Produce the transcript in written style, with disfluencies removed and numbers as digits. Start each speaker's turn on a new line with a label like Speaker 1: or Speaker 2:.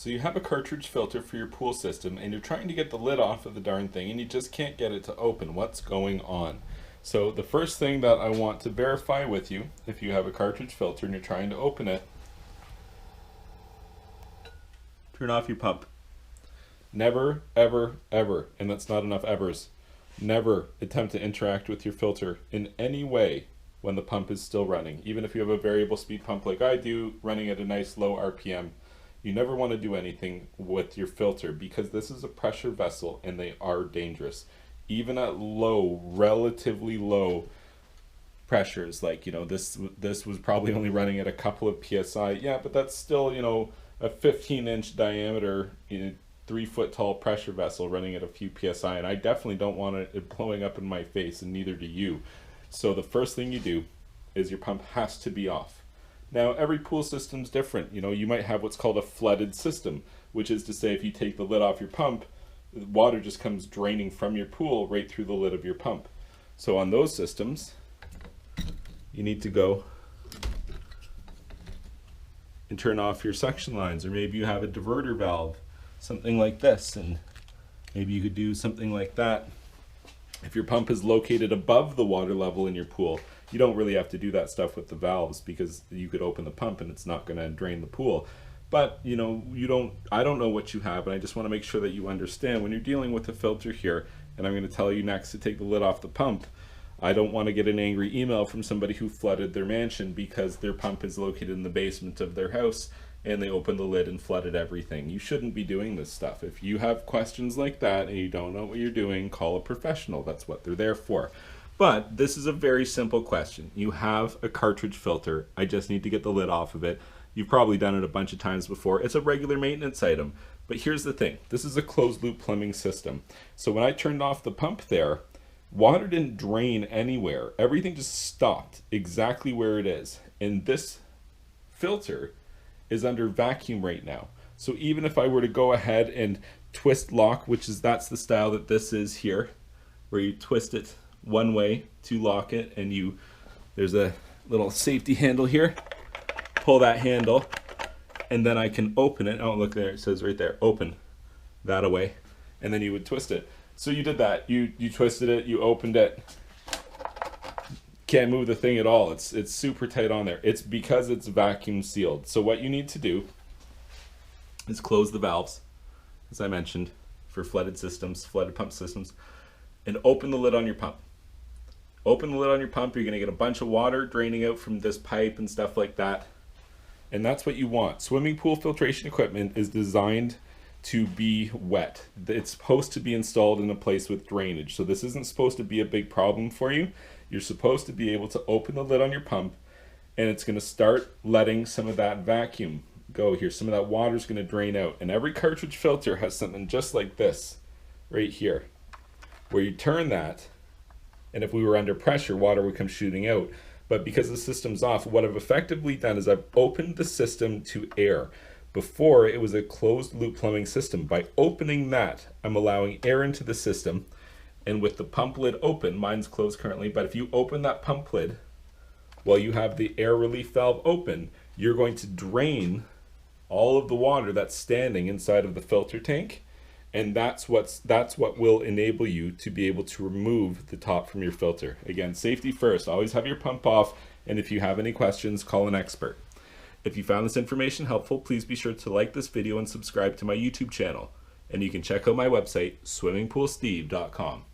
Speaker 1: So you have a cartridge filter for your pool system and you're trying to get the lid off of the darn thing and you just can't get it to open. What's going on? So the first thing that I want to verify with you, if you have a cartridge filter and you're trying to open it, turn off your pump. Never, ever, ever, and that's not enough evers, never attempt to interact with your filter in any way when the pump is still running. Even if you have a variable speed pump like I do, running at a nice low RPM, you never want to do anything with your filter because this is a pressure vessel and they are dangerous. Even at low, relatively low pressures, like, you know, this was probably only running at a couple of PSI. Yeah, but that's still, you know, a 15-inch diameter, 3-foot tall pressure vessel running at a few PSI, and I definitely don't want it blowing up in my face, and neither do you. So the first thing you do is your pump has to be off. Now, every pool system's different. You know, you might have what's called a flooded system, which is to say if you take the lid off your pump, water just comes draining from your pool right through the lid of your pump. So on those systems, you need to go and turn off your suction lines, or maybe you have a diverter valve, something like this, and maybe you could do something like that. If your pump is located above the water level in your pool, you don't really have to do that stuff with the valves because you could open the pump and it's not going to drain the pool. But you know, I don't know what you have, and I just want to make sure that you understand when you're dealing with a filter here, and I'm going to tell you next to take the lid off the pump. I don't want to get an angry email from somebody who flooded their mansion because their pump is located in the basement of their house and they opened the lid and flooded everything. You shouldn't be doing this stuff. If you have questions like that and you don't know what you're doing, call a professional. That's what they're there for. But this is a very simple question. You have a cartridge filter. I just need to get the lid off of it. You've probably done it a bunch of times before. It's a regular maintenance item. But here's the thing. This is a closed loop plumbing system. So when I turned off the pump there, water didn't drain anywhere. Everything just stopped exactly where it is. And this filter is under vacuum right now. So even if I were to go ahead and twist lock, that's the style that this is here, where you twist it one way to lock it, and there's a little safety handle here, pull that handle, and then I can open it. Oh, look there, it says right there, open that away, and then you would twist it. So you did that, you twisted it, you opened it, can't move the thing at all. It's super tight on there. It's because it's vacuum sealed. So what you need to do is close the valves, as I mentioned, for flooded pump systems, and open the lid on your pump. Open the lid on your pump, you're going to get a bunch of water draining out from this pipe and stuff like that. And that's what you want. Swimming pool filtration equipment is designed to be wet. It's supposed to be installed in a place with drainage. So this isn't supposed to be a big problem for you. You're supposed to be able to open the lid on your pump and it's going to start letting some of that vacuum go here. Some of that water is going to drain out. And every cartridge filter has something just like this right here, where you turn that, and if we were under pressure, water would come shooting out. But because the system's off, what I've effectively done is I've opened the system to air. Before, it was a closed loop plumbing system. By opening that, I'm allowing air into the system, and with the pump lid open, mine's closed currently, but if you open that pump lid while you have the air relief valve open, you're going to drain all of the water that's standing inside of the filter tank, and that's what will enable you to be able to remove the top from your filter. Again, safety first. Always have your pump off, and if you have any questions, call an expert. If you found this information helpful, please be sure to like this video and subscribe to my YouTube channel. And you can check out my website, swimmingpoolsteve.com.